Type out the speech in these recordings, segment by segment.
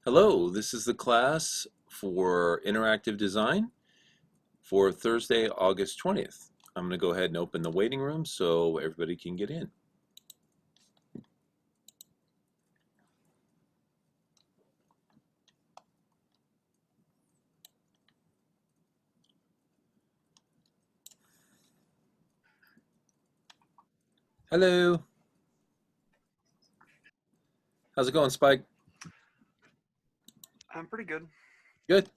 Hello, this is the class for interactive design for Thursday, August 20th. I'm going to go ahead and open the waiting room so everybody can get in. Hello, how's it going, Spike? I'm pretty good. Good.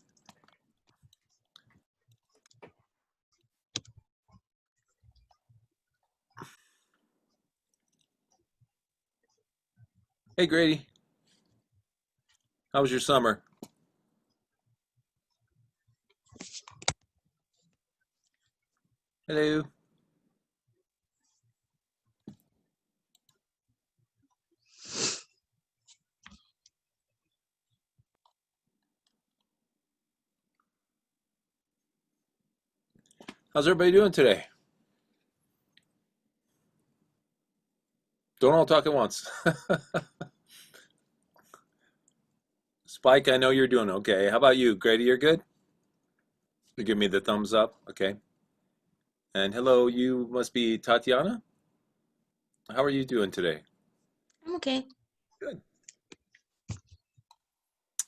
Hey, Grady, how was your summer? Hello. How's everybody doing today? Don't all talk at once. Spike, I know you're doing okay. How about you, Grady? You're good? You give me the thumbs up. Okay. And hello, you must be Tatiana. How are you doing today? I'm okay. Good.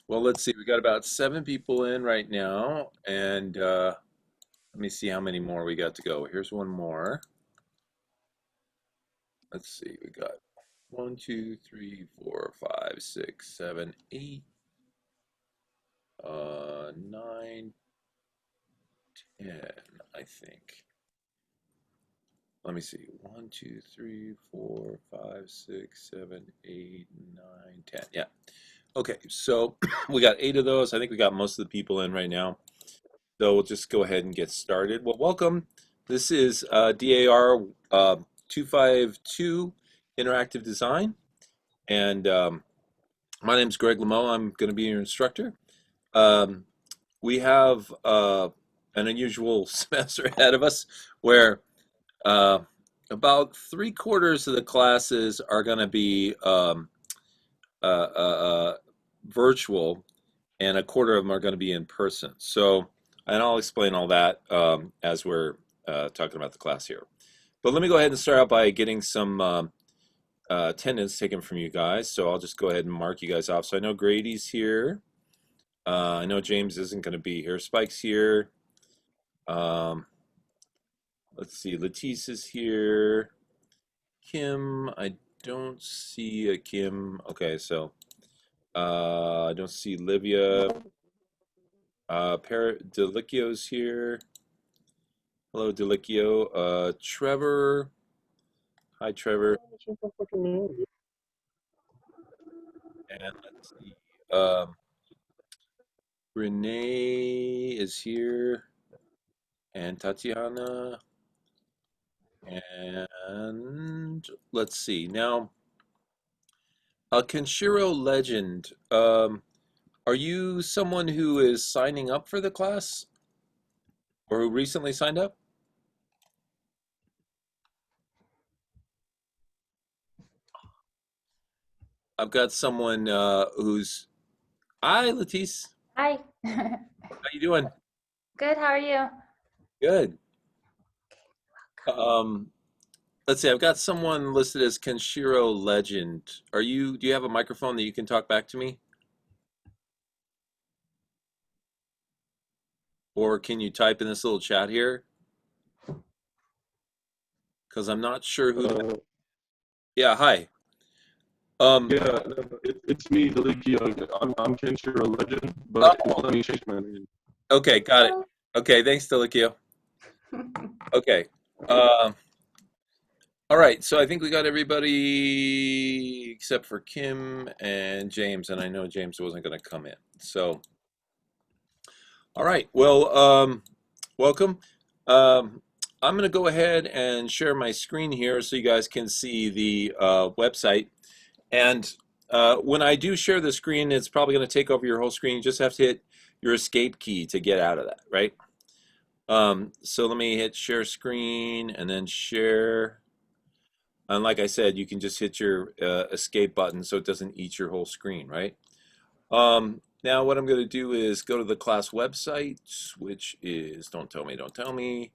Well, let's see. We got about 7 people in right now, and let me see how many more we got to go. Here's one more. Let's see. We got 1, 2, 3, 4, 5, 6, 7, 8, 9, 10, I think. Let me see. 1, 2, 3, 4, 5, 6, 7, 8, 9, 10. Yeah. Okay, so we got 8 of those. I think we got most of the people in right now. So we'll just go ahead and get started. Well, welcome. This is DAR 252 Interactive Design. And my name is Greg Lameau. I'm going to be your instructor. Um, we have an unusual semester ahead of us where uh, about 3/4 of the classes are going to be uh, uh, uh, virtual, and a quarter of them are going to be in person. So, and I'll explain all that as we're talking about the class here. But let me go ahead and start out by getting some attendance taken from you guys. So I'll just go ahead and mark you guys off. So I know Grady's here. I know James isn't going to be here. Spike's here. Um, let's see. Letitice is here. Kim, I don't see a Kim. Okay, so I don't see Livia. Delicio's here. Hello, Delicio. Trevor. Hi, Trevor. And let's see. Renee is here. And Tatiana. And let's see. Now, a Kenshiro legend. Are you someone who is signing up for the class or who recently signed up? I've got someone who's. Hi, Latisse. Hi. How you doing? Good, how are you? Good. Um, let's see. I've got someone listed as Kenshiro Legend. Are you? Do you have a microphone that you can talk back to me, or can you type in this little chat here? Because I'm not sure who. Yeah. Hi. Um. Yeah, no, it's me, the leaky. I'm Kenshiro Legend, but it Oh. won't let me change my name. Okay. Got it. Okay. Thanks, Delikio. Okay. Um. All right. So I think we got everybody except for Kim and James, and I know James wasn't going to come in. So. All right. Well, welcome. I'm going to go ahead and share my screen here so you guys can see the website. And when I do share the screen, it's probably going to take over your whole screen. You just have to hit your escape key to get out of that, right? So let me hit share screen and then share. And like I said, you can just hit your escape button so it doesn't eat your whole screen, right? Now what I'm going to do is go to the class website, which is, don't tell me,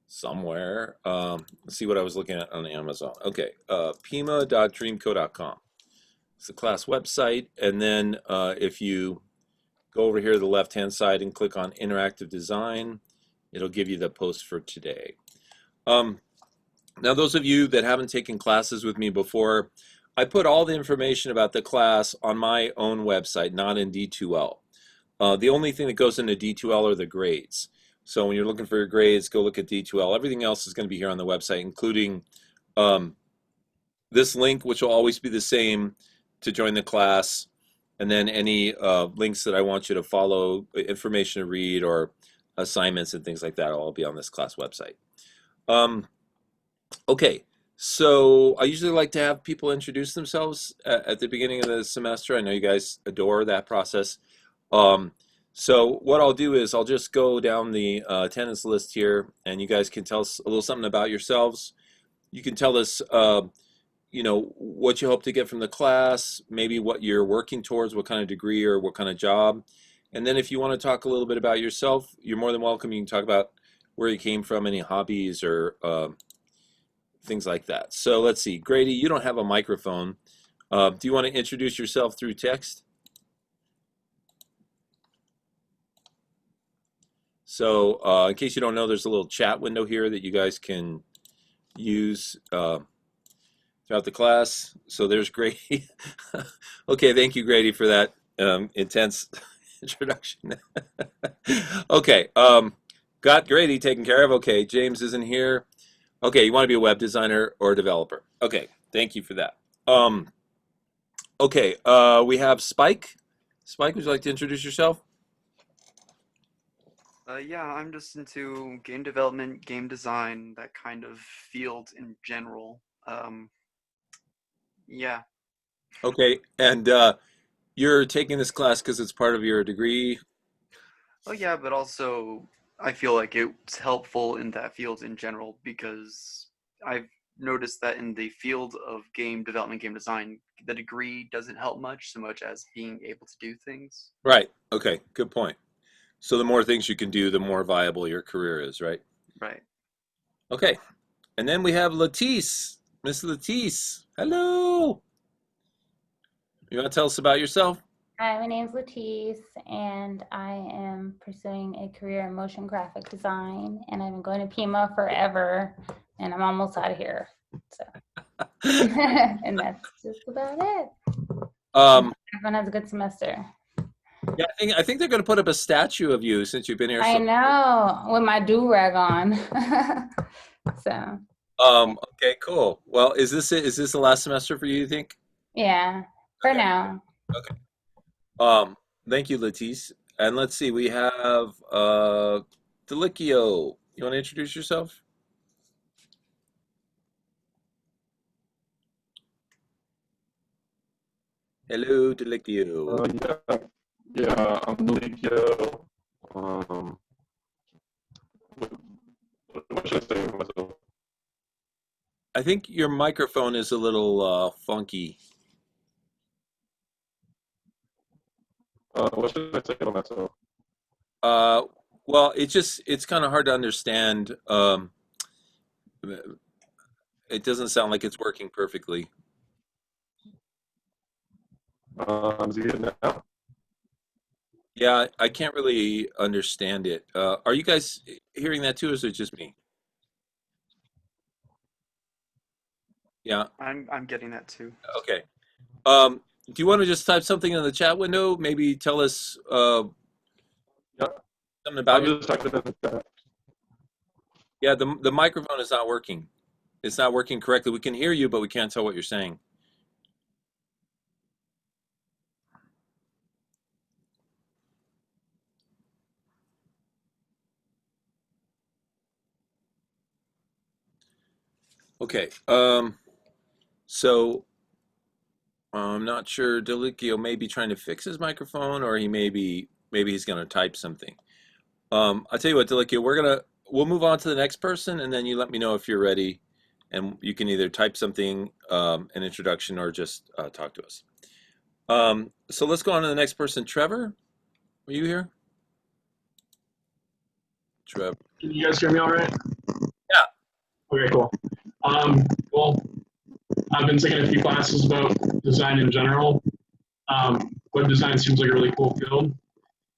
somewhere. Let's see what I was looking at on Amazon. Okay, pima.dreamco.com. It's the class website, and then if you go over here to the left-hand side and click on interactive design, it'll give you the post for today. Um, Now, those of you that haven't taken classes with me before, I put all the information about the class on my own website, not in D2L. The only thing that goes into D2L are the grades. So when you're looking for your grades, go look at D2L. Everything else is going to be here on the website, including um, this link, which will always be the same to join the class, and then any links that I want you to follow, information to read, or assignments and things like that will all be on this class website. Okay, so I usually like to have people introduce themselves at the beginning of the semester. I know you guys adore that process. Um, so what I'll do is I'll just go down the attendance list here, and you guys can tell us a little something about yourselves. You can tell us, what you hope to get from the class, maybe what you're working towards, what kind of degree or what kind of job. And then if you want to talk a little bit about yourself, you're more than welcome. You can talk about where you came from, any hobbies or things like that. So let's see. Grady, you don't have a microphone. Do you want to introduce yourself through text? So in case you don't know, there's a little chat window here that you guys can use throughout the class. So there's Grady. Okay, thank you, Grady, for that intense introduction. Okay, got Grady taken care of. Okay, James isn't here. Okay, you want to be a web designer or a developer. Okay, thank you for that. Okay, we have Spike. Spike, would you like to introduce yourself? Yeah, I'm just into game development, game design, that kind of field in general. Yeah. Okay, and you're taking this class because it's part of your degree. Oh, yeah, but also I feel like it's helpful in that field in general because I've noticed that in the field of game development, game design, the degree doesn't help much so much as being able to do things. Right. Okay, good point. So the more things you can do, the more viable your career is, right? Right. Okay, and then we have Latisse. Miss Latisse, hello. You want to tell us about yourself? Hi, my name's Latisse, and I am pursuing a career in motion graphic design, and I've been going to Pima forever, and I'm almost out of here. So, and that's just about it. Everyone has a good semester. Yeah, I think they're going to put up a statue of you since you've been here. I know, with my do-rag on. So, Okay, cool. Well, is this it? Is this the last semester for you, you think? yeah, for Okay. now. Okay. Thank you, Latisse. And let's see, we have Delicchio. You want to introduce yourself? Hello, Delicchio. Yeah, yeah, I'm Malikio. Um, what should I say of myself? I think your microphone is a little funky. What should I say of myself? Uh, well, it's kind of hard to understand. It doesn't sound like it's working perfectly. Is it good now? Yeah, I can't really understand it. Are you guys hearing that too, or is it just me? Yeah, I'm getting that too. okay. Do you want to just type something in the chat window? Maybe tell us Yeah, something about I'm your. just typing in the chat. Yeah, the microphone is not working. It's not working correctly. We can hear you, but we can't tell what you're saying. Okay. So I'm not sure. Delicchio may be trying to fix his microphone, or maybe he's going to type something. I'll tell you what, Delicchio, we'll move on to the next person, and then you let me know if you're ready, and you can either type something, an introduction, or just talk to us. So let's go on to the next person. Trevor, are you here? Trevor. Can you guys hear me all right? Yeah. Okay, cool. Well, I've been taking a few classes about design in general. Web design seems like a really cool field.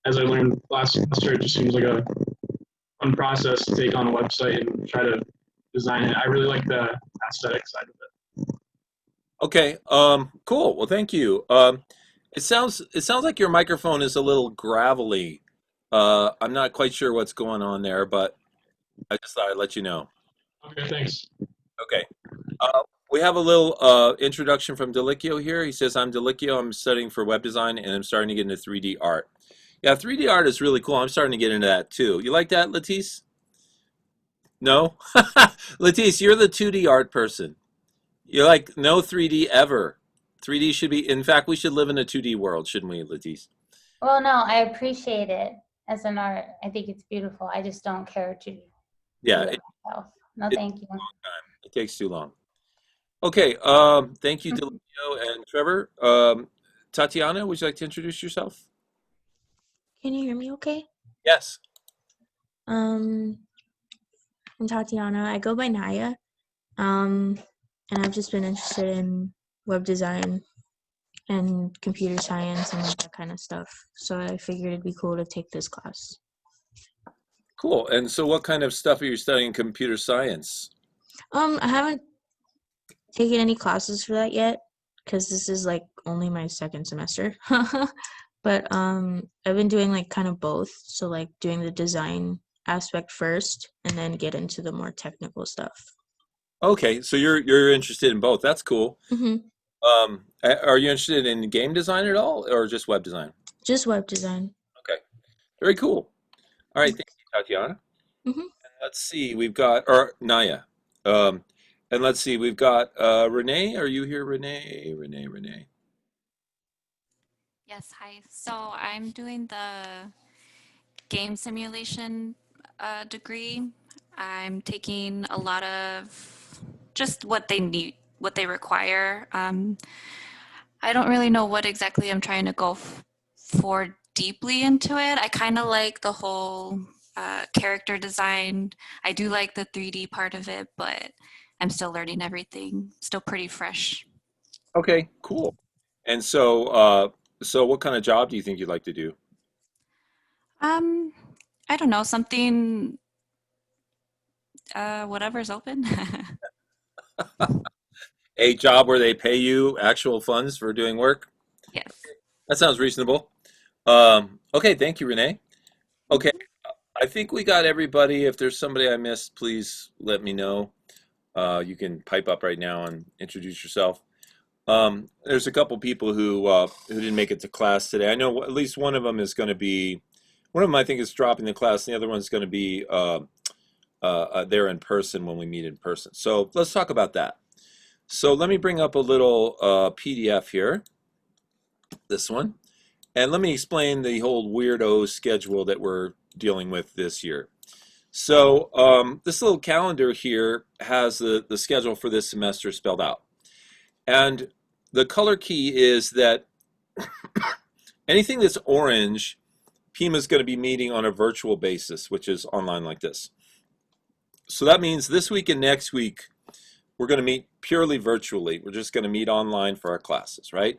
As I learned last semester, it just seems like a fun process to take on a website and try to design it. I really like the aesthetic side of it. Okay. Cool. Well, thank you. It sounds like your microphone is a little gravelly. I'm not quite sure what's going on there, but I just thought I'd let you know. Okay, thanks. Okay. We have a little introduction from Delicchio here. He says, I'm Delicchio. I'm studying for web design and I'm starting to get into 3D art. Yeah, 3D art is really cool. I'm starting to get into that too. You like that, Latisse? No? Latisse, you're the 2D art person. You're like, no 3D ever. 3D should be, in fact, we should live in a 2D world, shouldn't we, Latisse? Well, no, I appreciate it as an art. I think it's beautiful. I just don't care to do Yeah, it myself. No, it, thank you. it takes too long. Okay, thank you, Delicchio and Trevor. Tatiana, would you like to introduce yourself? Can you hear me okay? Yes. I'm Tatiana. I go by Naya. And I've just been interested in web design and computer science and like that kind of stuff. So I figured it'd be cool to take this class. Cool. And so what kind of stuff are you studying in computer science? I haven't taken any classes for that yet because this is like only my second semester. But I've been doing like kind of both. So like doing the design aspect first and then get into the more technical stuff. Okay, so you're interested in both. That's cool. hmm Are you interested in game design at all, or just web design? Just web design. Okay, very cool. All right, thank you, Tatiana. hmm Let's see, we've got or Naya, um, and let's see, we've got Renee. Are you here, Renee? Renee. Yes, hi. So I'm doing the game simulation degree. I'm taking a lot of just what they need, what they require. I don't really know what exactly I'm trying to go for deeply into it. I kind of like the whole character design. I do like the 3D part of it, but I'm still learning everything. Still pretty fresh. Okay, cool. And so what kind of job do you think you'd like to do? Um, I don't know, something whatever's open. A job where they pay you actual funds for doing work? Yes. That sounds reasonable. Okay, thank you, Renee. Okay, I think we got everybody. If there's somebody I missed, please let me know. You can pipe up right now and introduce yourself. There's a couple people who didn't make it to class today. I know at least one of them is going to be, one of them I think is dropping the class, and the other one's going to be there in person when we meet in person. So let's talk about that. So let me bring up a little PDF here, this one, and let me explain the whole weirdo schedule that we're dealing with this year. So this little calendar here has the schedule for this semester spelled out. And the color key is that anything that's orange, Pima is going to be meeting on a virtual basis, which is online like this. So that means this week and next week, we're going to meet purely virtually. We're just going to meet online for our classes, right?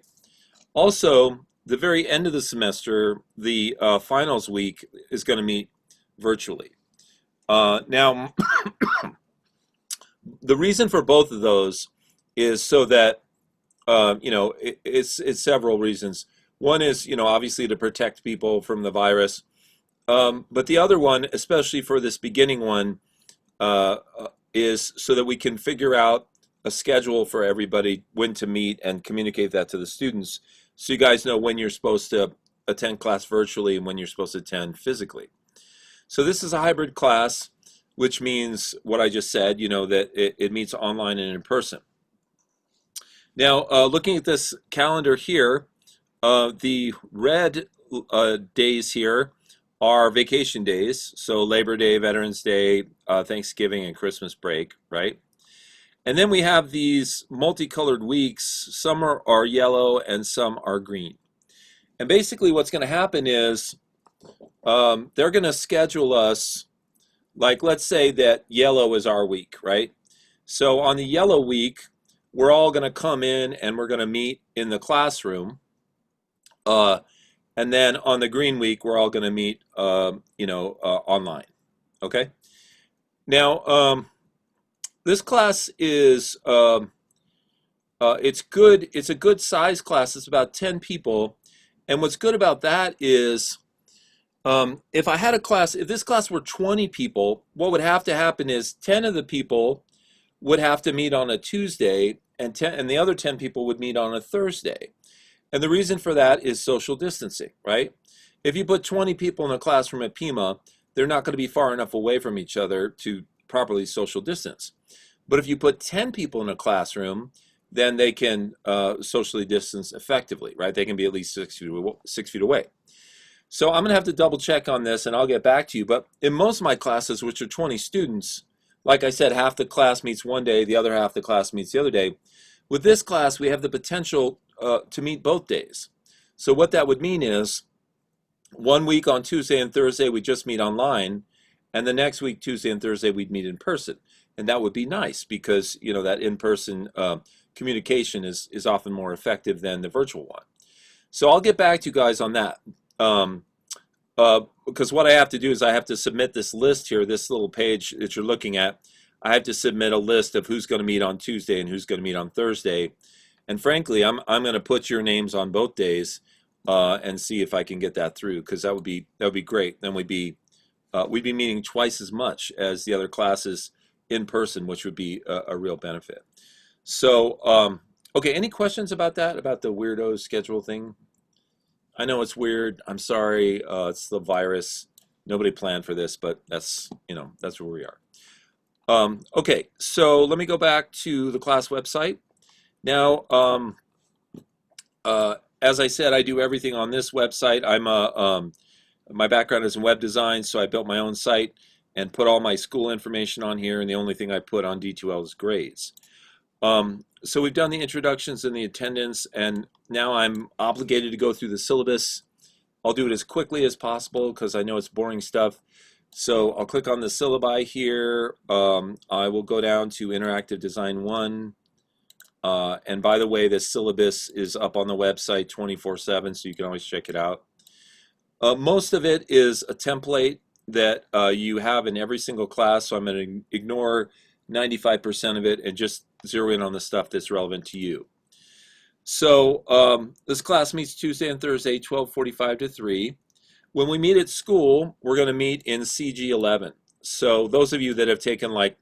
Also, the very end of the semester, the finals week is going to meet virtually. Now, the reason for both of those is so that it's several reasons. One is, obviously to protect people from the virus. But the other one, especially for this beginning one, is so that we can figure out a schedule for everybody, when to meet, and communicate that to the students, so you guys know when you're supposed to attend class virtually and when you're supposed to attend physically. So this is a hybrid class, which means what I just said, that it meets online and in person. Now, looking at this calendar here, the red days here are vacation days, so Labor Day, Veterans Day, Thanksgiving, and Christmas break, right? And then we have these multicolored weeks. Some are yellow and some are green. And basically what's going to happen is they're going to schedule us, like let's say that yellow is our week, right? So on the yellow week, we're all going to come in and we're going to meet in the classroom. And then on the green week, we're all going to meet, online. Okay. Now, this class is it's good. It's a good size class. It's about 10 people, and what's good about that is if I had a class, if this class were 20 people, what would have to happen is 10 of the people would have to meet on a Tuesday, and the other 10 people would meet on a Thursday. And the reason for that is social distancing, right? If you put 20 people in a classroom at Pima, they're not going to be far enough away from each other to properly social distance. But if you put 10 people in a classroom, then they can socially distance effectively, right? They can be at least 6 feet away. So I'm going to have to double check on this and I'll get back to you. But in most of my classes, which are 20 students, like I said, half the class meets one day, the other half the class meets the other day. With this class, we have the potential to meet both days. So what that would mean is 1 week on Tuesday and Thursday, we just meet online. And the next week, Tuesday and Thursday, we'd meet in person. And that would be nice because, that in-person communication is often more effective than the virtual one. So I'll get back to you guys on that. Because what I have to do is I have to submit this list here, this little page that you're looking at. I have to submit a list of who's going to meet on Tuesday and who's going to meet on Thursday. And frankly, I'm going to put your names on both days and see if I can get that through, because that would be great. Then we'd be meeting twice as much as the other classes in person, which would be a real benefit. So, okay, any questions about that, about the weirdo schedule thing? I know it's weird. I'm sorry. It's the virus. Nobody planned for this, but that's where we are. Okay, so let me go back to the class website. Now, as I said, I do everything on this website. My background is in web design, so I built my own site and put all my school information on here, and the only thing I put on D2L is grades. So we've done the introductions and the attendance, and now I'm obligated to go through the syllabus. I'll do it as quickly as possible because I know it's boring stuff. So I'll click on the syllabi here. I will go down to Interactive Design 1. And by the way, this syllabus is up on the website 24/7, so you can always check it out. Most of it is a template that you have in every single class, so I'm going to ignore 95% of it and just zero in on the stuff that's relevant to you. So this class meets Tuesday and Thursday, 12:45 to 3. When we meet at school, we're going to meet in CG11. So those of you that have taken like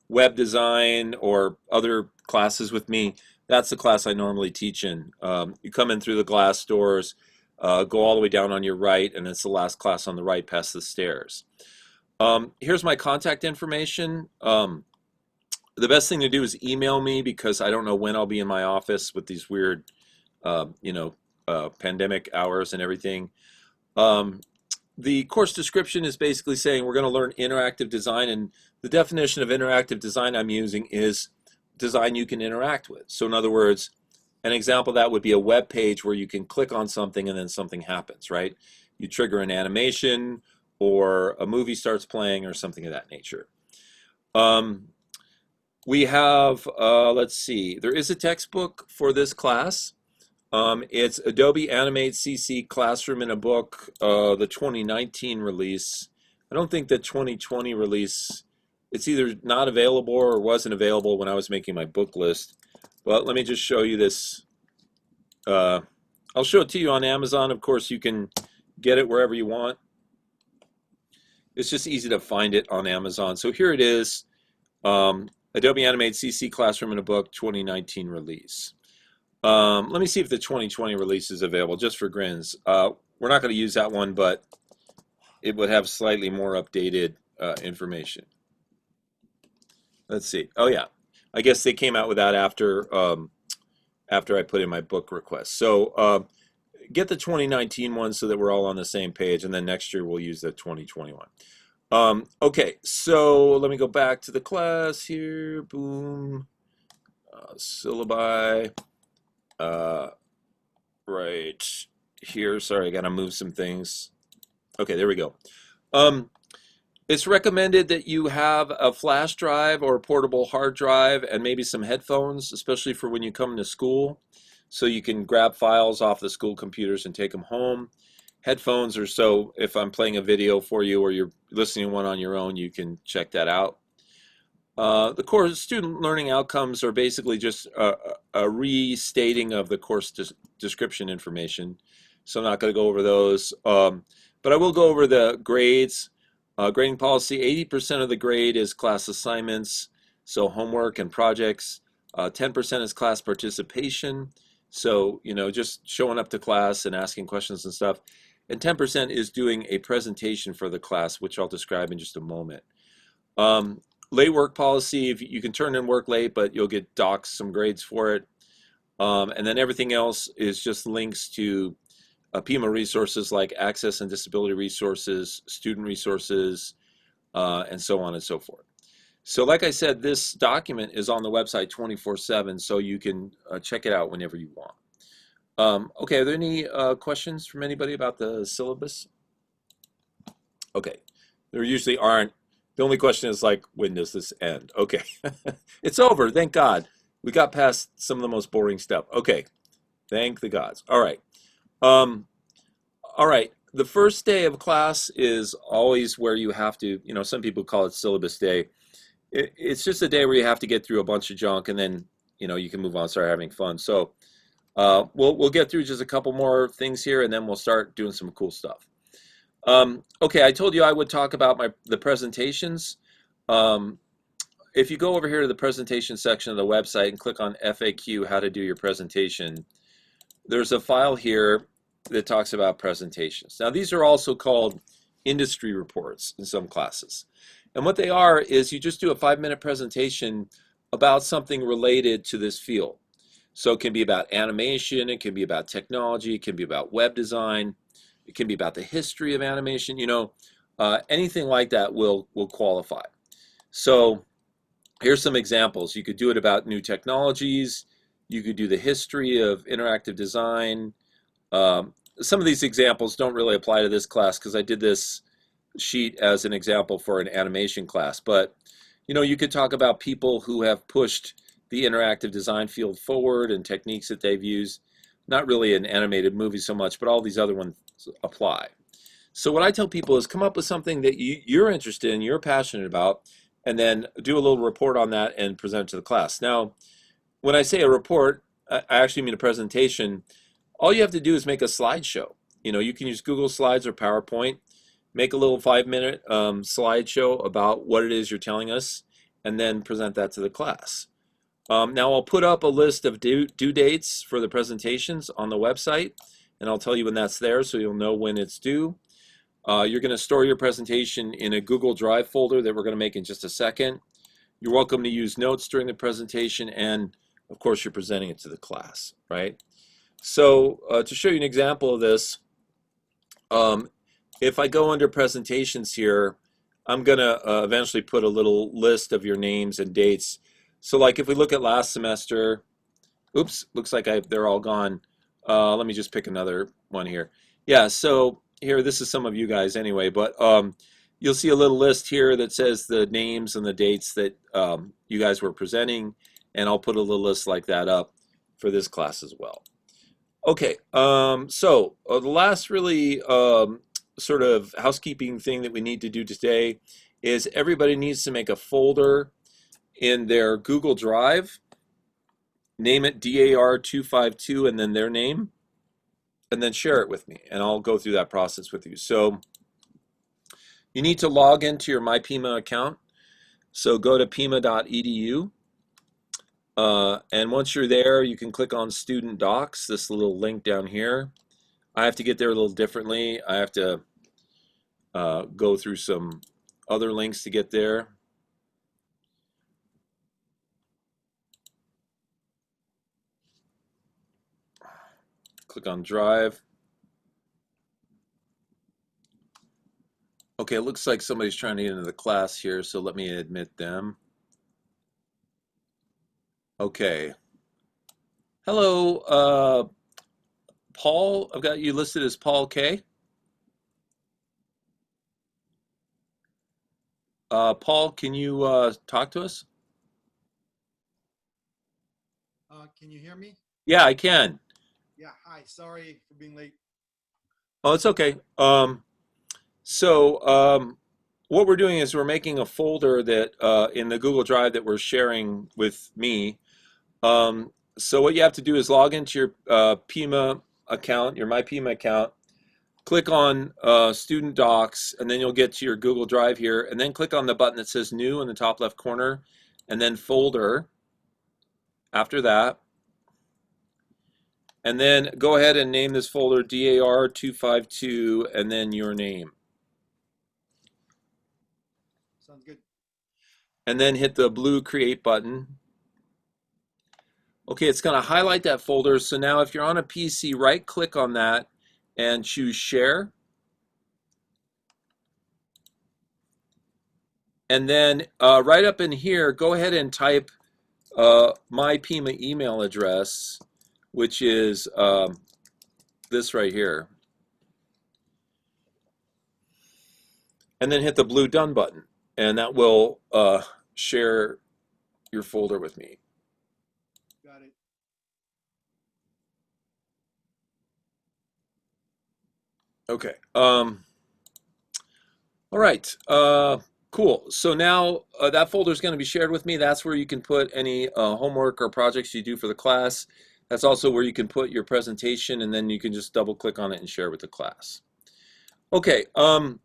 web design or other classes with me, that's the class I normally teach in. You come in through the glass doors, go all the way down on your right, and it's the last class on the right past the stairs. Here's my contact information. The best thing to do is email me because I don't know when I'll be in my office with these weird, pandemic hours and everything. The course description is basically saying we're going to learn interactive design, and the definition of interactive design I'm using is design you can interact with. So in other words, an example of that would be a web page where you can click on something and then something happens, right? You trigger an animation or a movie starts playing or something of that nature. We have, let's see, there is a textbook for this class. It's Adobe Animate CC Classroom in a Book, the 2019 release. I don't think the 2020 release, it's either not available or wasn't available when I was making my book list. But let me just show you this. I'll show it to you on Amazon. Of course, you can get it wherever you want. It's just easy to find it on Amazon. So here it is. Adobe Animate CC Classroom in a Book 2019 release. Let me see if the 2020 release is available, just for grins. We're not going to use that one, but it would have slightly more updated information. Let's see. Oh yeah, I guess they came out with that after I put in my book request. So get the 2019 one so that we're all on the same page, and then next year we'll use the 2021. Okay, so let me go back to the class here. Boom. syllabi right here. Sorry, I gotta move some things. Okay, there we go. It's recommended that you have a flash drive or a portable hard drive and maybe some headphones, especially for when you come to school, so you can grab files off the school computers and take them home. Headphones are so if I'm playing a video for you or you're listening to one on your own, you can check that out. The course student learning outcomes are basically just a restating of the course description information. So I'm not going to go over those, but I will go over the grades. Grading policy, 80% of the grade is class assignments, so homework and projects. 10% is class participation, so just showing up to class and asking questions and stuff. And 10% is doing a presentation for the class, which I'll describe in just a moment. Late work policy, if you can turn in work late, but you'll get docked some grades for it. And then everything else is just links to PIMA resources like access and disability resources, student resources, and so on and so forth. So like I said, this document is on the website 24/7, so you can check it out whenever you want. Okay, are there any questions from anybody about the syllabus? Okay, there usually aren't. The only question is like, when does this end? Okay, it's over, thank God. We got past some of the most boring stuff. Okay, thank the gods. All right. All right, the first day of class is always where you have to, some people call it syllabus day. It's just a day where you have to get through a bunch of junk and then, you can move on and start having fun. So we'll get through just a couple more things here and then we'll start doing some cool stuff. Okay, I told you I would talk about the presentations. If you go over here to the presentation section of the website and click on FAQ, how to do your presentation, there's a file here that talks about presentations. Now these are also called industry reports in some classes. And what they are is you just do a 5-minute presentation about something related to this field. So it can be about animation, it can be about technology, it can be about web design, it can be about the history of animation, anything like that will qualify. So here's some examples. You could do it about new technologies, you could do the history of interactive design. Some of these examples don't really apply to this class because I did this sheet as an example for an animation class, but you could talk about people who have pushed the interactive design field forward and techniques that they've used. Not really an animated movie so much, but all these other ones apply. So what I tell people is come up with something that you're interested in, you're passionate about, and then do a little report on that and present it to the class. Now, when I say a report, I actually mean a presentation. All you have to do is make a slideshow. You can use Google Slides or PowerPoint. Make a little 5-minute slideshow about what it is you're telling us, and then present that to the class. Now I'll put up a list of due dates for the presentations on the website, and I'll tell you when that's there so you'll know when it's due. You're going to store your presentation in a Google Drive folder that we're going to make in just a second. You're welcome to use notes during the presentation, and of course you're presenting it to the class, right? So to show you an example of this, if I go under presentations here, I'm going to eventually put a little list of your names and dates. So like if we look at last semester, oops, looks like they're all gone. Let me just pick another one here. Yeah, so here, this is some of you guys anyway, but you'll see a little list here that says the names and the dates that you guys were presenting, and I'll put a little list like that up for this class as well. Okay, so the last really sort of housekeeping thing that we need to do today is everybody needs to make a folder in their Google Drive, name it dar252 and then their name, and then share it with me, and I'll go through that process with you. So you need to log into your MyPima account. So go to pima.edu. And once you're there, you can click on Student Docs, this little link down here. I have to get there a little differently. I have to go through some other links to get there. Click on Drive. Okay, it looks like somebody's trying to get into the class here, so let me admit them. Okay. Hello, Paul. I've got you listed as Paul K. Paul, can you talk to us? Can you hear me? Yeah, I can. Yeah, hi. Sorry for being late. Oh, it's okay. So what we're doing is we're making a folder that in the Google Drive that we're sharing with me. So what you have to do is log into your Pima account, your My Pima account. Click on Student Docs, and then you'll get to your Google Drive here, and then click on the button that says New in the top left corner, and then Folder after that. And then go ahead and name this folder DAR252 and then your name. Sounds good. And then hit the blue Create button. Okay, it's going to highlight that folder. So now if you're on a PC, right click on that and choose Share. And then right up in here, go ahead and type my Pima email address, which is this right here. And then hit the blue Done button. And that will share your folder with me. Got it. Okay. All right. Cool. So now that folder is going to be shared with me. That's where you can put any homework or projects you do for the class. That's also where you can put your presentation, and then you can just double click on it and share with the class. Okay. I'm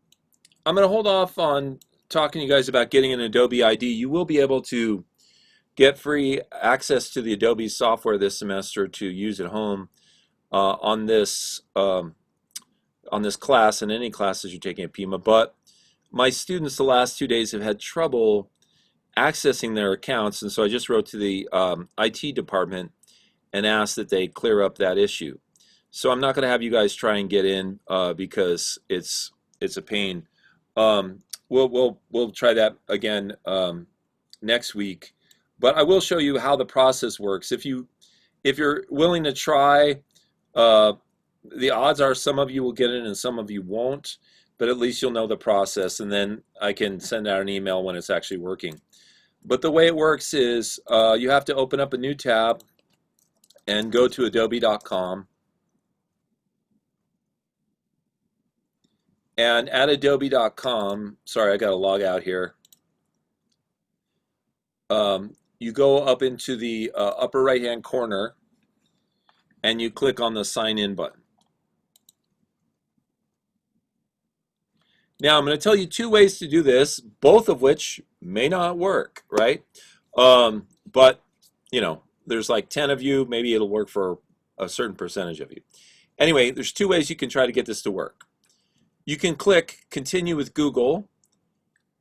going to hold off on talking to you guys about getting an Adobe ID. You will be able to get free access to the Adobe software this semester to use at home on this class and any classes you're taking at Pima. But my students the last 2 days have had trouble accessing their accounts, and so I just wrote to the IT department and asked that they clear up that issue. So I'm not going to have you guys try and get in because it's a pain. We'll try that again next week, but I will show you how the process works. If you're willing to try, the odds are some of you will get in and some of you won't, but at least you'll know the process, and then I can send out an email when it's actually working. But the way it works is you have to open up a new tab and go to adobe.com. And at adobe.com, sorry, I got to log out here. You go up into the upper right-hand corner and you click on the sign in button. Now I'm going to tell you 2 ways to do this, both of which may not work, right? But you know, there's like 10 of you, maybe it'll work for a certain percentage of you. Anyway, there's 2 ways you can try to get this to work. You can click continue with Google,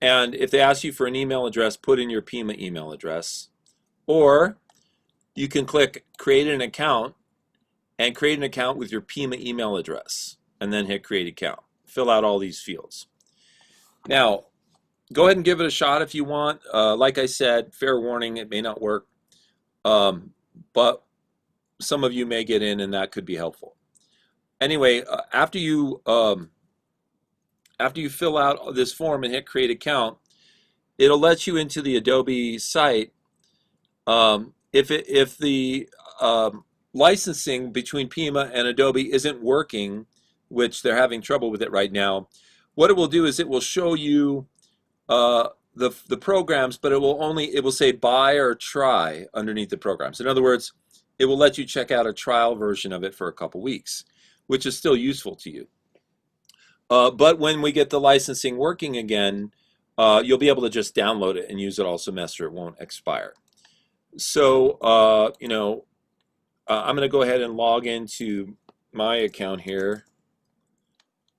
and if they ask you for an email address, put in your Pima email address. Or you can click create an account and create an account with your Pima email address, and then hit create account. Fill out all these fields. Now, go ahead and give it a shot if you want. Like I said, fair warning, it may not work, but some of you may get in, and that could be helpful. Anyway, after you fill out this form and hit create account, it'll let you into the Adobe site. If the licensing between Pima and Adobe isn't working, which they're having trouble with it right now, what it will do is it will show you the programs, but it will say buy or try underneath the programs. In other words, it will let you check out a trial version of it for a couple weeks, which is still useful to you. But when we get the licensing working again, you'll be able to just download it and use it all semester. It won't expire. So, I'm going to go ahead and log into my account here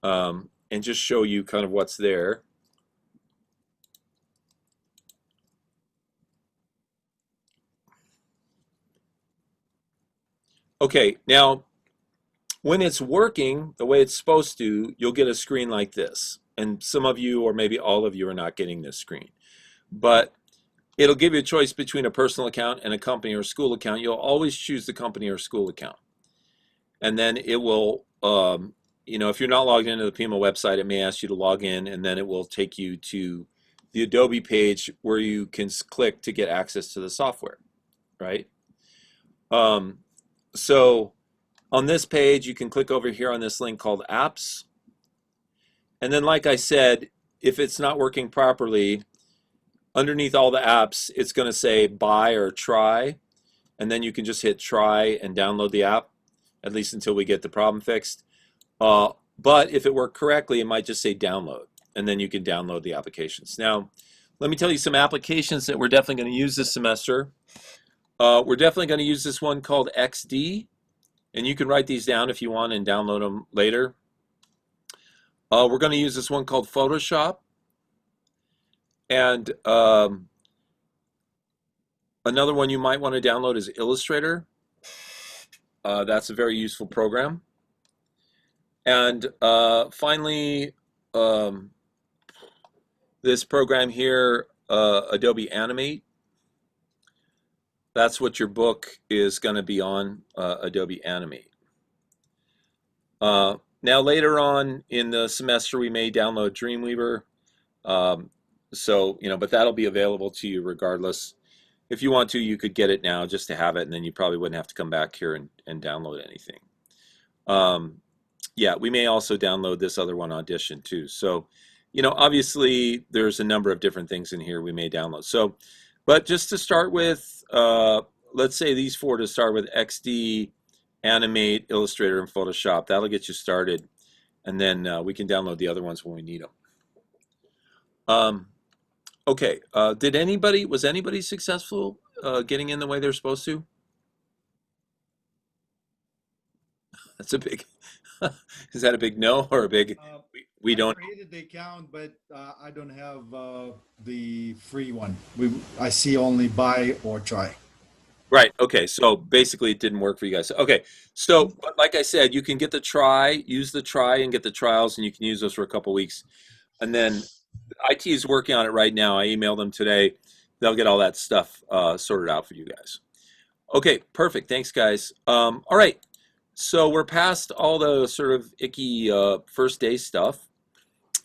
and just show you kind of what's there. Okay, now when it's working the way it's supposed to, you'll get a screen like this. And some of you, or maybe all of you, are not getting this screen. But it'll give you a choice between a personal account and a company or school account. You'll always choose the company or school account. And then it will, if you're not logged into the Pima website, it may ask you to log in, and then it will take you to the Adobe page where you can click to get access to the software, right? So on this page, you can click over here on this link called Apps. And then, like I said, if it's not working properly, underneath all the apps, it's going to say buy or try. And then you can just hit try and download the app, at least until we get the problem fixed. But if it worked correctly, it might just say download, and then you can download the applications. Now, let me tell you some applications that we're definitely going to use this semester. We're definitely going to use this one called XD, and you can write these down if you want and download them later. We're going to use this one called Photoshop, and another one you might want to download is Illustrator. That's a very useful program. And finally, this program here, Adobe Animate. That's what your book is going to be on, Adobe Animate. Now later on in the semester, we may download Dreamweaver. But that'll be available to you regardless. If you want to, you could get it now just to have it, and then you probably wouldn't have to come back here and download anything. Yeah, we may also download this other one, Audition, too. So, obviously there's a number of different things in here we may download. So, but just to start with, let's say these four to start with: XD, Animate, Illustrator, and Photoshop. That'll get you started, and then we can download the other ones when we need them. Okay, was anybody successful getting in the way they're supposed to? That's a big, is that a big no or a big, we don't? I created the account, but I don't have the free one. I see only buy or try. Right, okay, so basically it didn't work for you guys. Okay, so like I said, you can get the try, use the try and get the trials, and you can use those for a couple weeks. And then IT is working on it right now. I emailed them today. They'll get all that stuff sorted out for you guys. Okay, perfect. Thanks, guys. All right, so we're past all the sort of icky first day stuff.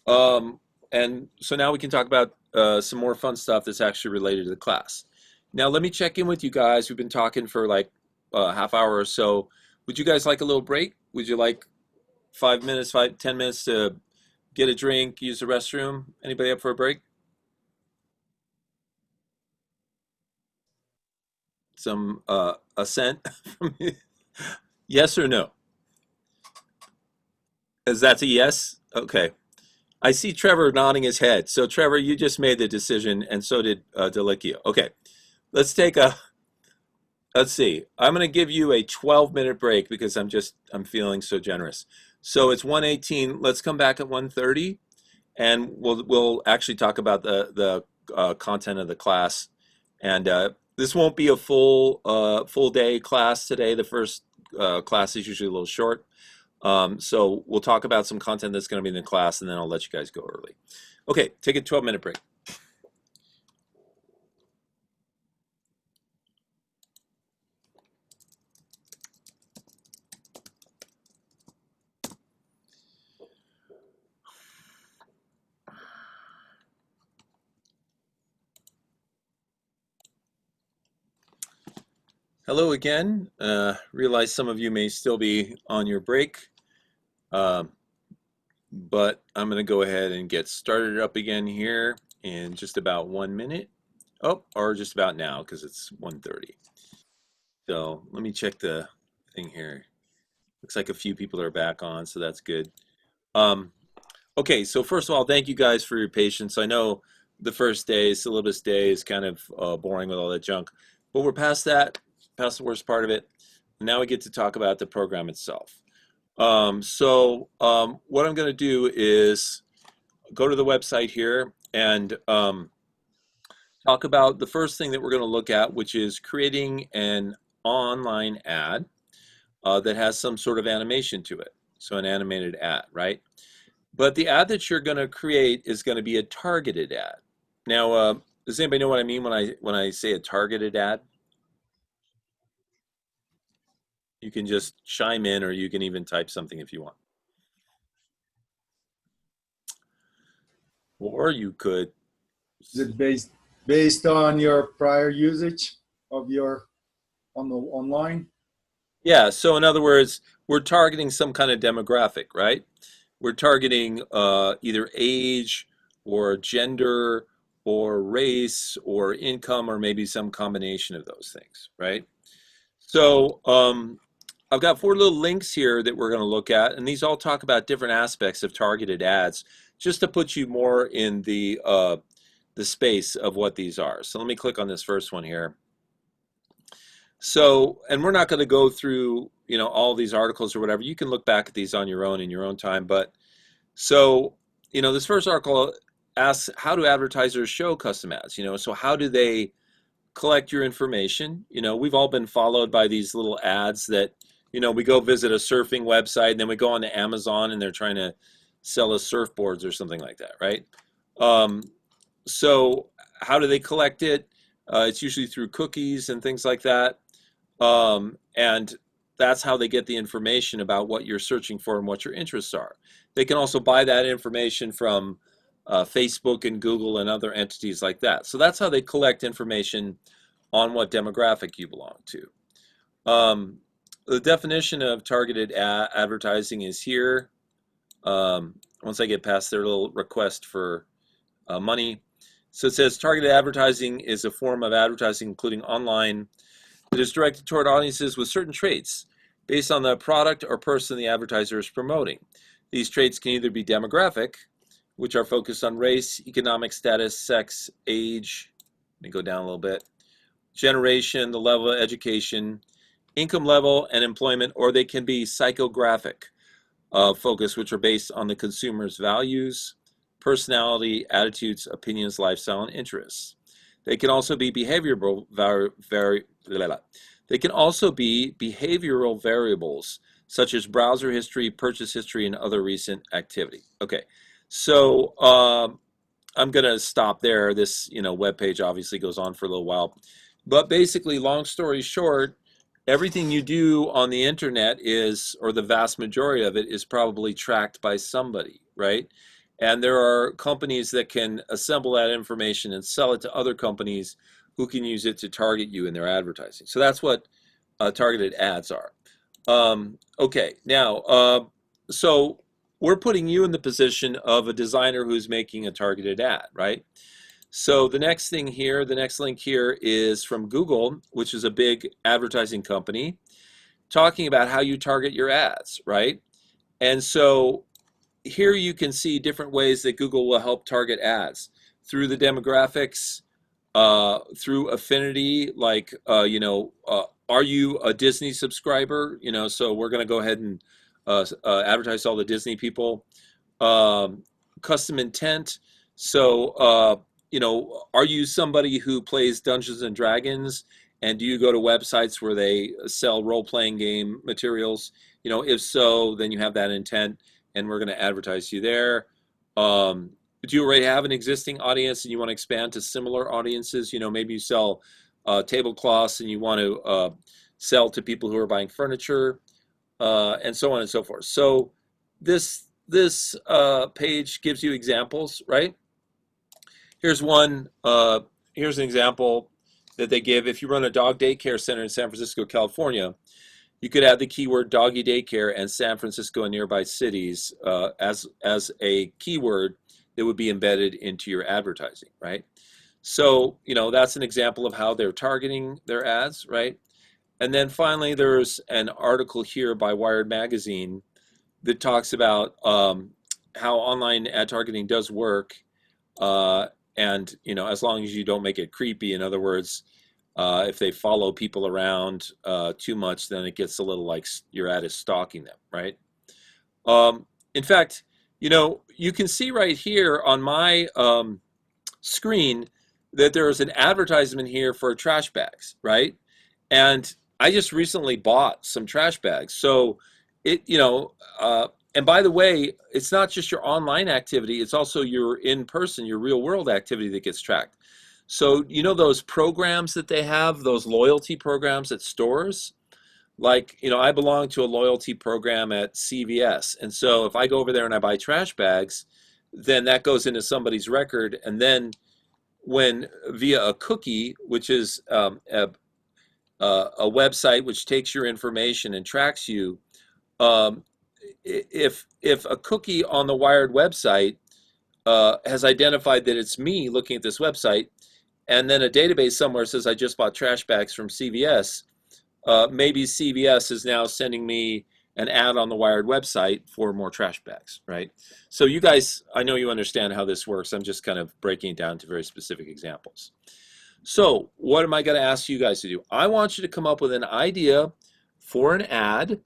And so now we can talk about some more fun stuff that's actually related to the class. Now, let me check in with you guys. We've been talking for like a half hour or so. Would you guys like a little break? Would you like 10 minutes to get a drink, use the restroom? Anybody up for a break? Some assent from you? Yes or no? Is that a yes? Okay. I see Trevor nodding his head. So Trevor, you just made the decision, and so did Delicchio. Okay, let's see. I'm going to give you a 12-minute break because I'm feeling so generous. So it's 1:18. Let's come back at 1:30, and we'll actually talk about the content of the class. And this won't be a full day class today. The first class is usually a little short. So we'll talk about some content that's going to be in the class, and then I'll let you guys go early. Okay, take a 12-minute break. Hello again. Realize some of you may still be on your break, but I'm going to go ahead and get started up again here in just about 1 minute. Oh, or just about now because it's 1:30. So let me check the thing here. Looks like a few people are back on, so that's good. Okay, so first of all, thank you guys for your patience. I know the first day, syllabus day, is kind of boring with all that junk, but we're past that. Past the worst part of it. Now we get to talk about the program itself. What I'm going to do is go to the website here and talk about the first thing that we're going to look at, which is creating an online ad that has some sort of animation to it. So an animated ad, right? But the ad that you're going to create is going to be a targeted ad. Now, Does anybody know what I mean when I say a targeted ad? You can just chime in, or you can even type something if you want. Or you could. Is it based on your prior usage of your on the online? Yeah, so in other words, we're targeting some kind of demographic, right? We're targeting either age or gender or race or income or maybe some combination of those things, right? So I've got 4 little links here that we're going to look at, and these all talk about different aspects of targeted ads, just to put you more in the space of what these are. So let me click on this first one here. So, and we're not going to go through, you know, all these articles or whatever. You can look back at these on your own in your own time. But so, you know, this first article asks, how do advertisers show custom ads? You know, so how do they collect your information? You know, we've all been followed by these little ads that, you know, we go visit a surfing website and then we go on to Amazon and they're trying to sell us surfboards or something like that, right? So how do they collect it? It's usually through cookies and things like that. And that's how they get the information about what you're searching for and what your interests are. They can also buy that information from Facebook and Google and other entities like that. So that's how they collect information on what demographic you belong to. The definition of targeted advertising is here. Once I get past their little request for money. So it says targeted advertising is a form of advertising including online that is directed toward audiences with certain traits based on the product or person the advertiser is promoting. These traits can either be demographic, which are focused on race, economic status, sex, age, let me go down a little bit, generation, the level of education, income level, and employment, or they can be psychographic focus, which are based on the consumer's values, personality, attitudes, opinions, lifestyle, and interests. They can also be behavioral variables such as browser history, purchase history, and other recent activity. Okay, so I'm going to stop there. This, you know, web page obviously goes on for a little while, but basically, long story short, everything you do on the internet is, or the vast majority of it, is probably tracked by somebody, right? And there are companies that can assemble that information and sell it to other companies who can use it to target you in their advertising. So that's what targeted ads are. Okay, now, so we're putting you in the position of a designer who's making a targeted ad, right? So the next thing here, the next link here is from Google, which is a big advertising company, talking about how you target your ads, right? And so here you can see different ways that Google will help target ads through the demographics, through affinity, like, you know, are you a Disney subscriber? You know, so we're going to go ahead and advertise all the Disney people. Custom intent. So, you know, are you somebody who plays Dungeons and Dragons? And do you go to websites where they sell role-playing game materials? You know, if so, then you have that intent, and we're going to advertise you there. Do you already have an existing audience and you want to expand to similar audiences? You know, maybe you sell tablecloths and you want to sell to people who are buying furniture, and so on and so forth. So this page gives you examples, right? Here's one. Here's an example that they give. If you run a dog daycare center in San Francisco, California, you could add the keyword doggy daycare and San Francisco and nearby cities as a keyword that would be embedded into your advertising, right? So, you know, that's an example of how they're targeting their ads, right? And then finally, there's an article here by Wired Magazine that talks about how online ad targeting does work. And, you know, as long as you don't make it creepy, in other words, if they follow people around too much, then it gets a little like your ad is stalking them, right? In fact, you know, you can see right here on my screen that there is an advertisement here for trash bags, right? And I just recently bought some trash bags. So it, you know, and by the way, it's not just your online activity, it's also your in-person, your real world activity that gets tracked. So you know those programs that they have, those loyalty programs at stores? Like, I belong to a loyalty program at CVS. And so if I go over there and I buy trash bags, then that goes into somebody's record. And then when via a cookie, which is a website which takes your information and tracks you, um, if a cookie on the Wired website has identified that it's me looking at this website, and then a database somewhere says I just bought trash bags from CVS, maybe CVS is now sending me an ad on the Wired website for more trash bags, right? So you guys, I know you understand how this works. I'm just kind of breaking it down to very specific examples. So what am I going to ask you guys to do? I want you to come up with an idea for an ad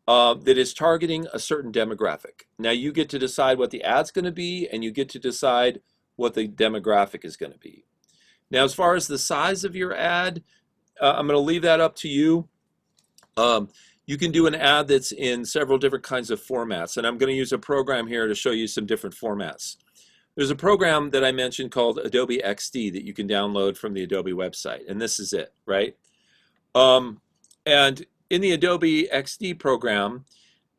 that is targeting a certain demographic. Now you get to decide what the ad's going to be, and you get to decide what the demographic is going to be. Now, as far as the size of your ad, I'm going to leave that up to you. You can do an ad that's in several different kinds of formats, and I'm going to use a program here to show you some different formats. There's a program that I mentioned called Adobe XD that you can download from the Adobe website, and this is it, right? And in the Adobe XD program,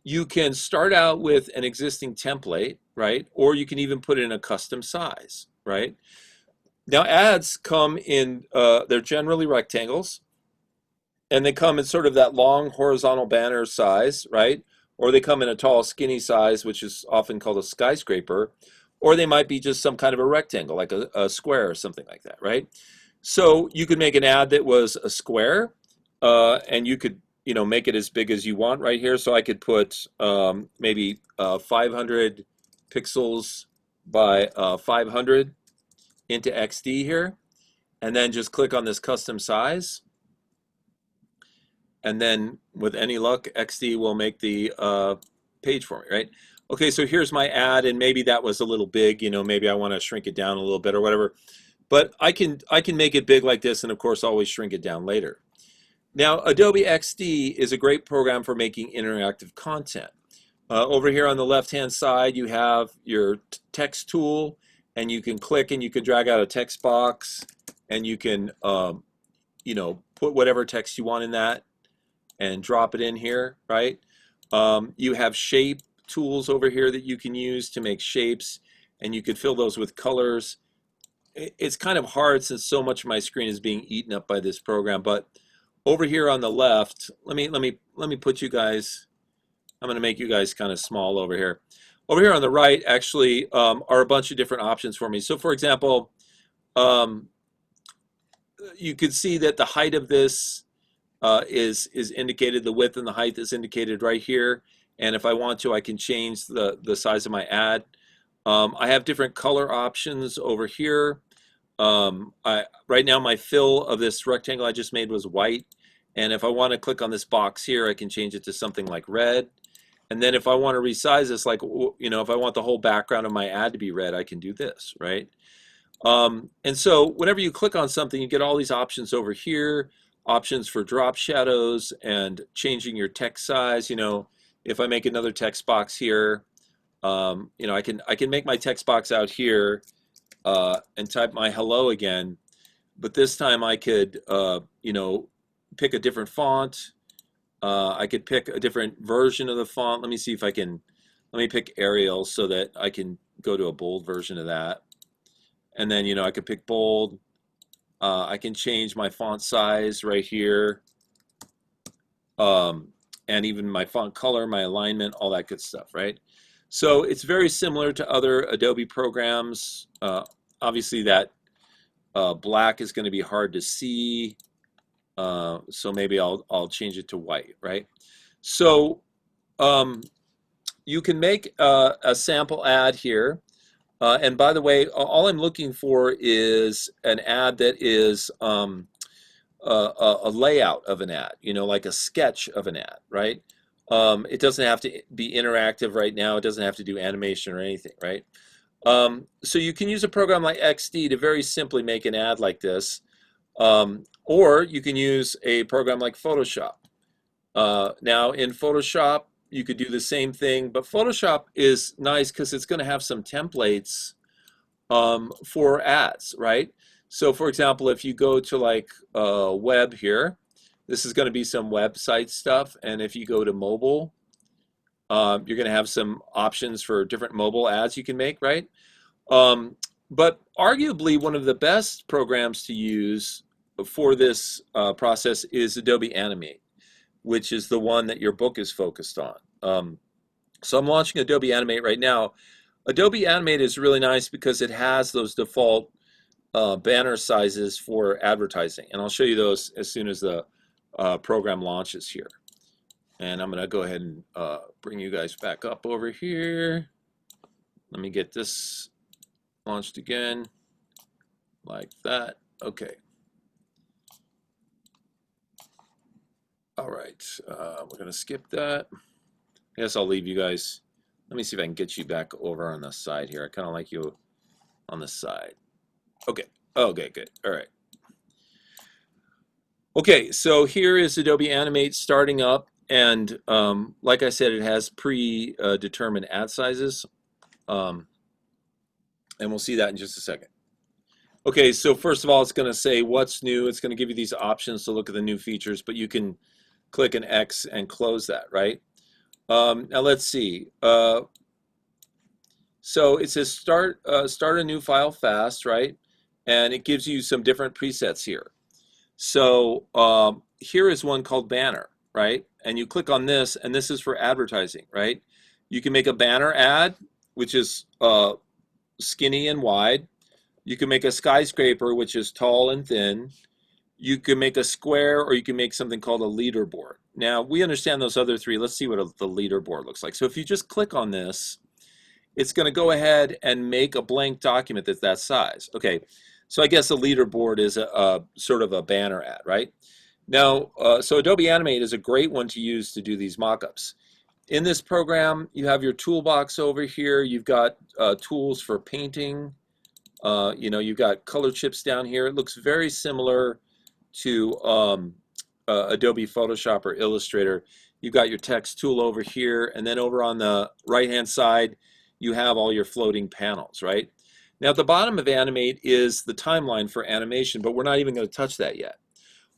you can start out with an existing template, right? Or you can even put in a custom size, right? Now ads come in, they're generally rectangles, and they come in sort of that long horizontal banner size, right? Or they come in a tall skinny size, which is often called a skyscraper, or they might be just some kind of a rectangle, like a square or something like that, right? So you could make an ad that was a square, and you could make it as big as you want right here. So I could put maybe 500 pixels by 500 into XD here, and then just click on this custom size. And then with any luck, XD will make the page for me, right? Okay, so here's my ad, and maybe that was a little big, maybe I want to shrink it down a little bit or whatever. But I can make it big like this, and of course always shrink it down later. Now, Adobe XD is a great program for making interactive content. Over here on the left-hand side, you have your text tool, and you can click and you can drag out a text box, and you can, put whatever text you want in that and drop it in here, right? You have shape tools over here that you can use to make shapes, and you could fill those with colors. It's kind of hard since so much of my screen is being eaten up by this program, but over here on the left, let me put you guys, I'm going to make you guys kind of small over here. Over here on the right actually are a bunch of different options for me. So for example, you could see that the height of this is indicated, the width and the height is indicated right here. And if I want to, I can change the size of my ad. I have different color options over here. Right now my fill of this rectangle I just made was white. And if I want to click on this box here, I can change it to something like red. And then if I want to resize this, like, if I want the whole background of my ad to be red, I can do this, right? And so whenever you click on something, you get all these options over here, options for drop shadows and changing your text size. If I make another text box here, I can make my text box out here and type my hello again, but this time I could, pick a different font. I could pick a different version of the font. Let me see if I can, let me pick Arial so that I can go to a bold version of that. And then, I could pick bold. I can change my font size right here. And even my font color, my alignment, all that good stuff, right? So it's very similar to other Adobe programs. Obviously that black is going to be hard to see. So maybe I'll change it to white, right? So you can make a sample ad here. And by the way, all I'm looking for is an ad that is a layout of an ad, like a sketch of an ad, right? It doesn't have to be interactive right now. It doesn't have to do animation or anything, right? So you can use a program like XD to very simply make an ad like this. Or you can use a program like Photoshop. Now in Photoshop, you could do the same thing, but Photoshop is nice because it's going to have some templates for ads, right? So for example, if you go to like web here, this is going to be some website stuff. And if you go to mobile, you're going to have some options for different mobile ads you can make, right? But arguably one of the best programs to use for this process is Adobe Animate, which is the one that your book is focused on. So I'm launching Adobe Animate right now. Adobe Animate is really nice because it has those default banner sizes for advertising, and I'll show you those as soon as the program launches here. And I'm going to go ahead and bring you guys back up over here. Let me get this launched again, like that. Okay. All right, we're going to skip that. I guess I'll leave you guys. Let me see if I can get you back over on the side here. I kind of like you on the side. Okay. Okay, good. All right. Okay, so here is Adobe Animate starting up, and like I said, it has predetermined ad sizes, and we'll see that in just a second. Okay, so first of all, it's going to say what's new. It's going to give you these options to look at the new features, but you can click an X and close that, right? Now let's see. So it says start a new file fast, right? And it gives you some different presets here. So here is one called banner, right? And you click on this, and this is for advertising, right? You can make a banner ad, which is skinny and wide. You can make a skyscraper, which is tall and thin. You can make a square, or you can make something called a leaderboard. Now, we understand those other three. Let's see what the leaderboard looks like. So if you just click on this, it's going to go ahead and make a blank document that's that size. Okay, so I guess a leaderboard is a sort of a banner ad, right? Now, so Adobe Animate is a great one to use to do these mockups. In this program, you have your toolbox over here. You've got tools for painting. You've got color chips down here. It looks very similar to Adobe Photoshop or Illustrator. You've got your text tool over here, and then over on the right-hand side, you have all your floating panels, right? Now at the bottom of Animate is the timeline for animation, but we're not even going to touch that yet.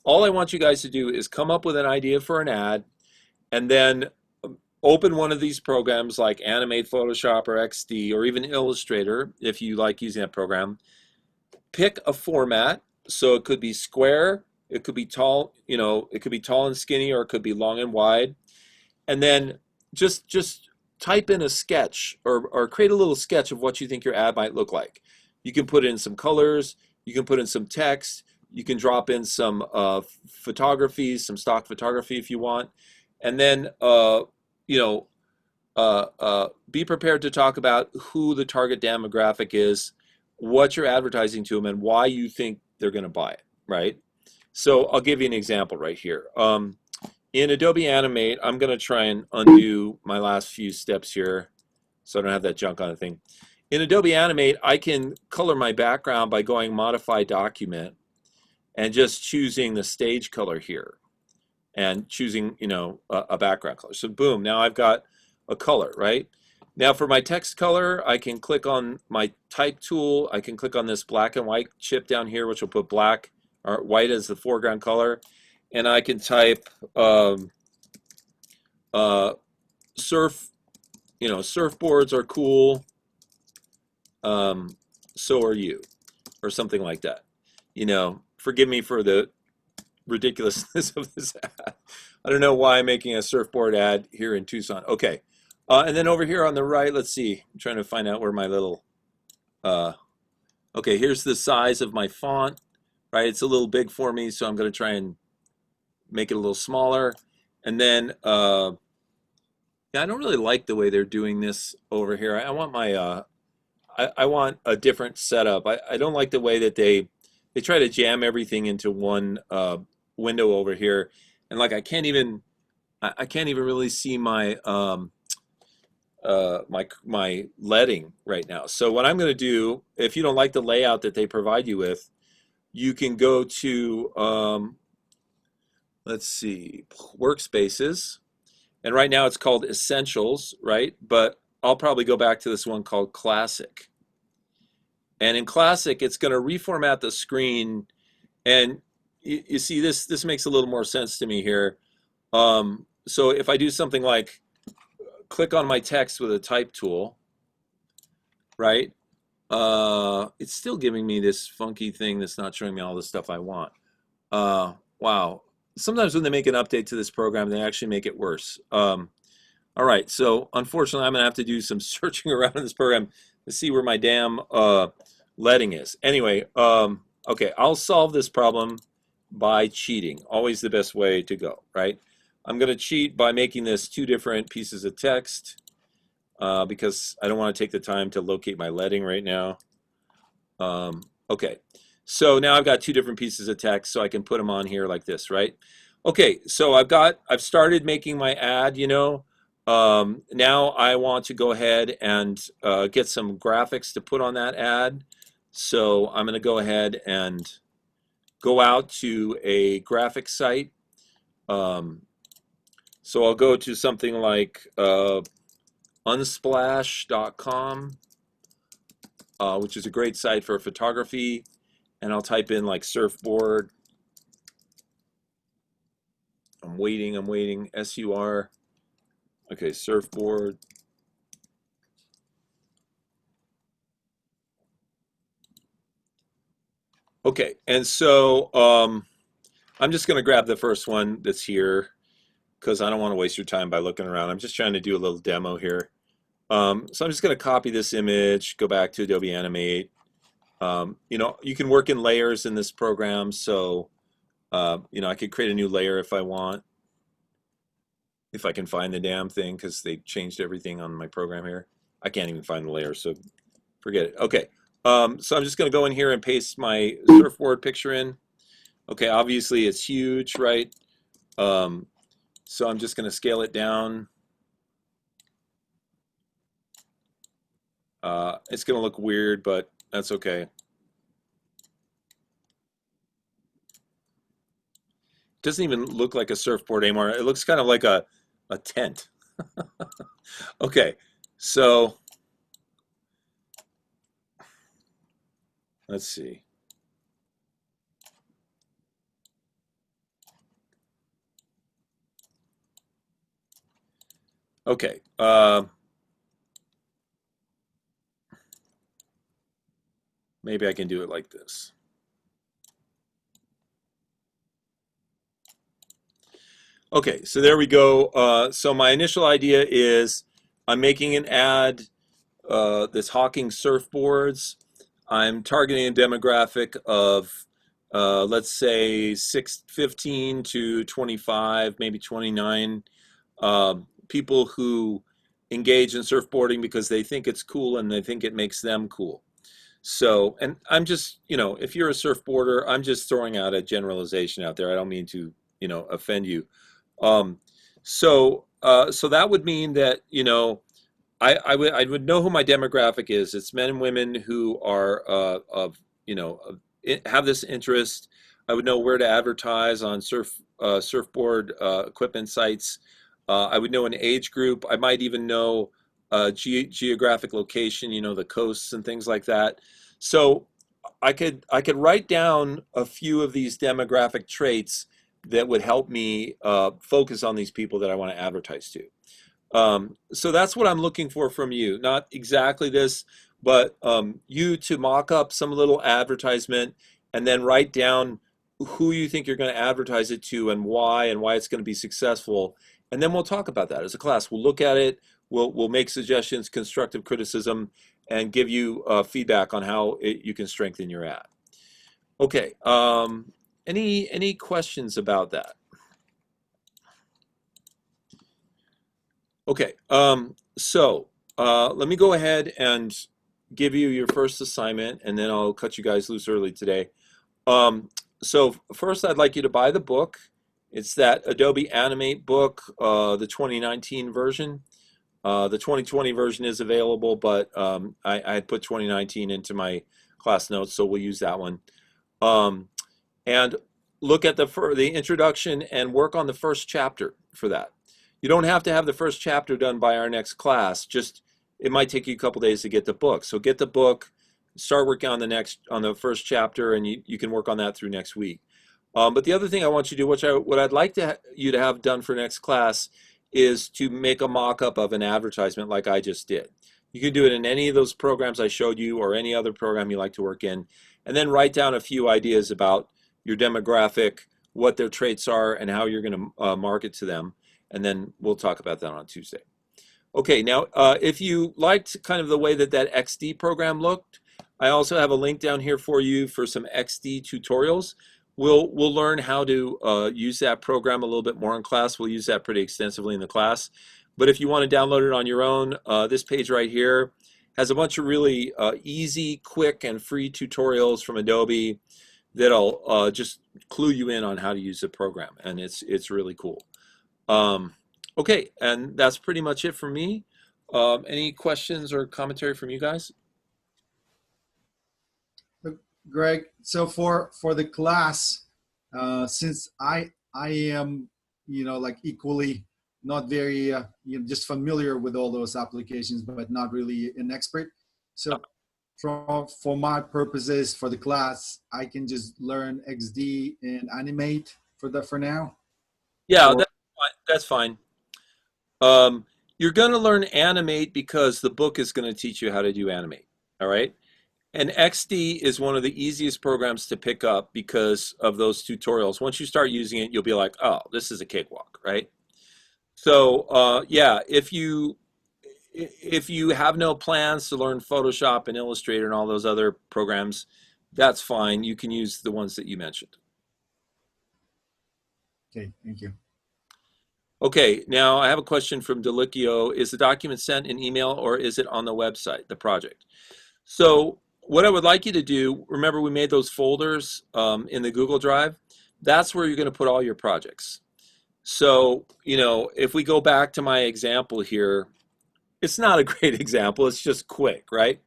All I want you guys to do is come up with an idea for an ad, and then open one of these programs like Animate, Photoshop, or XD, or even Illustrator if you like using that program. Pick a format, so it could be square, it could be tall, it could be tall and skinny, or it could be long and wide. And then just type in a sketch or create a little sketch of what you think your ad might look like. You can put in some colors, you can put in some text, you can drop in some photography, some stock photography if you want, and then be prepared to talk about who the target demographic is, what you're advertising to them, and why you think they're going to buy it, right? So I'll give you an example right here. In Adobe Animate, I'm going to try and undo my last few steps here so I don't have that junk on the thing. In Adobe Animate, I can color my background by going Modify Document and just choosing the stage color here and choosing, a background color. So boom, now I've got a color, right? Now for my text color, I can click on my type tool. I can click on this black and white chip down here, which will put black or white as the foreground color. And I can type surfboards are cool, so are you, or something like that. Forgive me for the ridiculousness of this ad. I don't know why I'm making a surfboard ad here in Tucson. Okay, and then over here on the right, let's see. I'm trying to find out where my little. Okay, here's the size of my font. Right, it's a little big for me, so I'm going to try and make it a little smaller. And then, yeah, I don't really like the way they're doing this over here. I want my, I want a different setup. I don't like the way that they try to jam everything into one window over here, and like I can't even really see my my leading right now. So what I'm going to do, if you don't like the layout that they provide you with, you can go to let's see, workspaces, and right now it's called Essentials, right? But I'll probably go back to this one called Classic. And in Classic, it's going to reformat the screen. And you see, this makes a little more sense to me here. So if I do something like click on my text with a type tool, right? It's still giving me this funky thing that's not showing me all the stuff I want. Wow. Sometimes when they make an update to this program, they actually make it worse. All right, so unfortunately, I'm gonna have to do some searching around in this program to see where my damn leading is. Anyway, okay, I'll solve this problem by cheating. Always the best way to go, right? I'm gonna cheat by making this 2 different pieces of text because I don't want to take the time to locate my leading right now. Okay, so now I've got 2 different pieces of text, so I can put them on here like this, right? Okay, so I've started making my ad, you know. Now I want to go ahead and get some graphics to put on that ad. So I'm going to go ahead and go out to a graphic site. So I'll go to something like unsplash.com, which is a great site for photography. And I'll type in like surfboard. I'm waiting, SUR. Okay, surfboard. Okay, and so I'm just going to grab the first one that's here because I don't want to waste your time by looking around. I'm just trying to do a little demo here. So I'm just going to copy this image, go back to Adobe Animate. You know, you can work in layers in this program, so you know, I could create a new layer if I want, if I can find the damn thing, because they changed everything on my program here. I can't even find the layer, so forget it. Okay, so I'm just going to go in here and paste my surfboard picture in. Okay, obviously it's huge, right? So I'm just going to scale it down. It's going to look weird, but that's okay. It doesn't even look like a surfboard anymore. It looks kind of like a tent. Okay, so let's see. Okay. Maybe I can do it like this. Okay, so there we go. So my initial idea is I'm making an ad that's hawking surfboards. I'm targeting a demographic of, let's say, 15 to 25, maybe 29 people who engage in surfboarding because they think it's cool and they think it makes them cool. So, and I'm just, you know, if you're a surfboarder, I'm just throwing out a generalization out there. I don't mean to, you know, offend you. So that would mean that, you know, I would know who my demographic is. It's men and women who are of, you know, have this interest. I would know where to advertise on surfboard equipment sites. I would know an age group. I might even know geographic location, you know, the coasts and things like that. So I could write down a few of these demographic traits that would help me focus on these people that I want to advertise to. So that's what I'm looking for from you. Not exactly this, but you to mock up some little advertisement and then write down who you think you're going to advertise it to and why it's going to be successful. And then we'll talk about that as a class. We'll look at it. We'll make suggestions, constructive criticism, and give you feedback on how you can strengthen your ad. Okay. Any questions about that? Okay, so let me go ahead and give you your first assignment, and then I'll cut you guys loose early today. So first, I'd like you to buy the book. It's that Adobe Animate book, the 2019 version. The 2020 version is available, but I had put 2019 into my class notes, so we'll use that one. And look at the introduction and work on the first chapter for that. You don't have to have the first chapter done by our next class. Just it might take you a couple days to get the book. So get the book, start working on the first chapter, and you can work on that through next week. But the other thing I want you to do, what I'd like you to have done for next class, is to make a mock-up of an advertisement like I just did. You can do it in any of those programs I showed you, or any other program you like to work in, and then write down a few ideas about your demographic, what their traits are, and how you're going to market to them. And then we'll talk about that on Tuesday. Okay, now if you liked kind of the way that XD program looked, I also have a link down here for you for some XD tutorials. We'll learn how to use that program a little bit more in class. We'll use that pretty extensively in the class. But if you want to download it on your own, this page right here has a bunch of really easy, quick, and free tutorials from Adobe that'll just clue you in on how to use the program, and it's really cool. Okay, and that's pretty much it for me. Any questions or commentary from you guys? Greg, so for the class, since I am, like equally not very, just familiar with all those applications, but not really an expert. So for my purposes for the class, I can just learn XD and animate for now. Yeah, Or- that's fine. You're going to learn animate because the book is going to teach you how to do animate. All right. And XD is one of the easiest programs to pick up because of those tutorials. Once you start using it, you'll be like, oh, this is a cakewalk, right? So yeah, if you have no plans to learn Photoshop and Illustrator and all those other programs, that's fine. You can use the ones that you mentioned. Okay, thank you. Okay, now I have a question from Delicio. Is the document sent in email or is it on the website, the project? So what I would like you to do, remember we made those folders in the Google Drive. That's where you're going to put all your projects. So, if we go back to my example here, it's not a great example. It's just quick, right?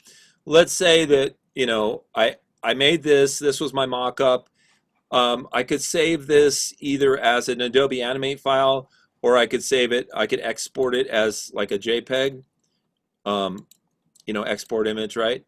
Let's say that, I made this was my mock-up. I could save this either as an Adobe Animate file, or I could export it as like a JPEG, export image, right?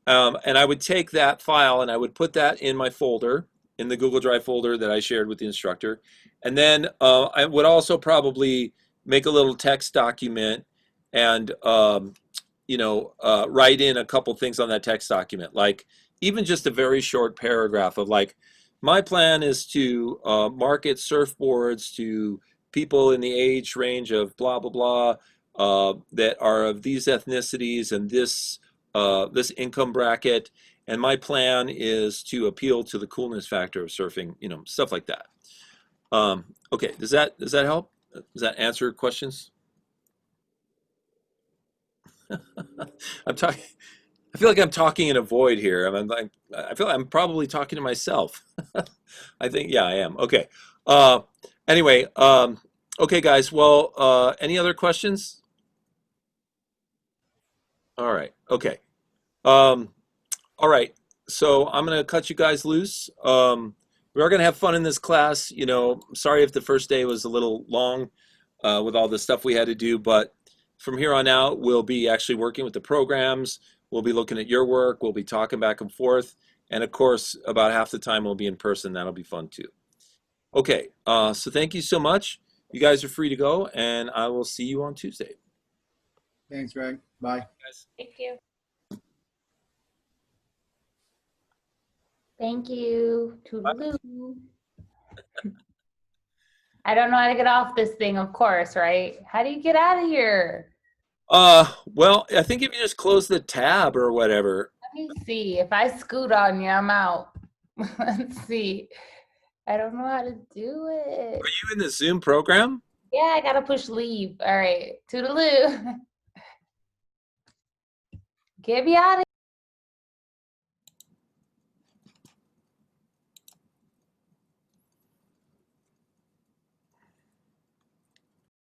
And I would take that file and I would put that in my folder, in the Google Drive folder that I shared with the instructor. And then I would also probably make a little text document and, write in a couple things on that text document, like even just a very short paragraph of like, my plan is to market surfboards to people in the age range of blah, blah, blah, that are of these ethnicities and this income bracket, and my plan is to appeal to the coolness factor of surfing, stuff like that. Okay, does that help? Does that answer questions? I feel like I'm talking in a void here. I feel like I'm probably talking to myself. I think, yeah, I am. Okay. Anyway, okay, guys. Well, any other questions? All right. Okay. All right. So I'm going to cut you guys loose. We are going to have fun in this class. Sorry if the first day was a little long with all the stuff we had to do, but from here on out, we'll be actually working with the programs. We'll be looking at your work. We'll be talking back and forth. And of course, about half the time we'll be in person. That'll be fun too. Okay, so thank you so much. You guys are free to go, and I will see you on Tuesday. Thanks, Greg. Bye. Thank you. Thank you. Toodaloo. I don't know how to get off this thing, of course, right? How do you get out of here? Well, I think if you just close the tab or whatever. Let me see. If I scoot on you, I'm out. Let's see. I don't know how to do it. Are you in the Zoom program? Yeah, I gotta push leave. All right. Toodaloo. Get me out of